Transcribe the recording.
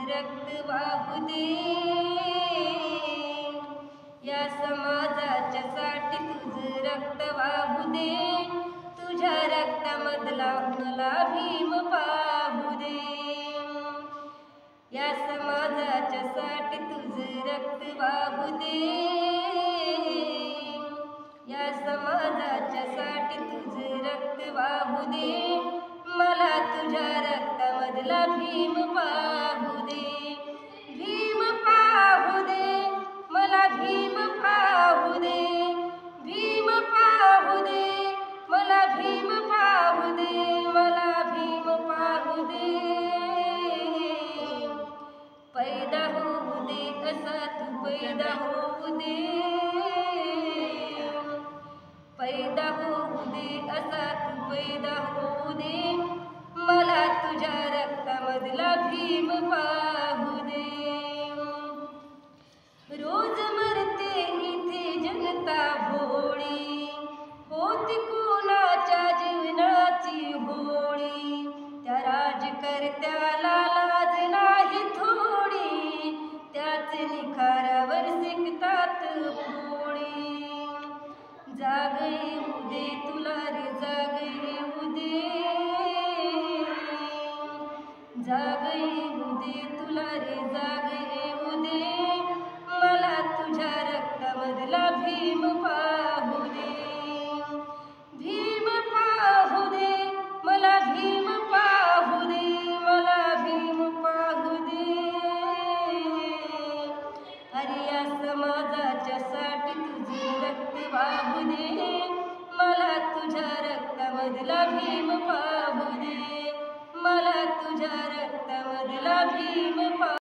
रक्त वाहू दे, या समाजाच्यासाठी तुझं रक्त वाहू दे, तुझ्या रक्तामधला मला भीम पाहू दे, या समाजाच्यासाठी तुझं रक्त वाहू दे, या समाजाच्यासाठी तुझं रक्त वाहू दे, मला तुझ्या रक्तामधला भीम पाहू दे, भीम पाहू दे, मला भीम पाहू दे, भीम पाहू दे, मला भीम पाहू दे, मला भीम पाहू दे, पैदा होऊ दे असा तू पैदा होऊ दे, पैदा होऊ दे असा तू पैदा होऊ दे, मला तुझ्या रक्तामधला भीम पाहू दे, रोज मरते इथे जनता भोळी, होती कोणाच्या जीवनाची होळी, त्या राजकर्त्याला लाज नाही थोडी, त्याच निखारावर शिकतात पोळी, जाग येऊ दे तुला रे जाग येऊ दे, जाग येऊ दे तुला रे जाग येऊ दे, मला तुझ्या रक्तामधला भीम पाहू दे, भीम पाहू दे, मला भीम पाहू दे, मला भीम पाहू दे, अरे या समाजाच्यासाठी तुझे रक्त वाहू दे, मला तुझ्या रक्तामधला भीम पाहू दे, मला तुझ्या रक्तामधला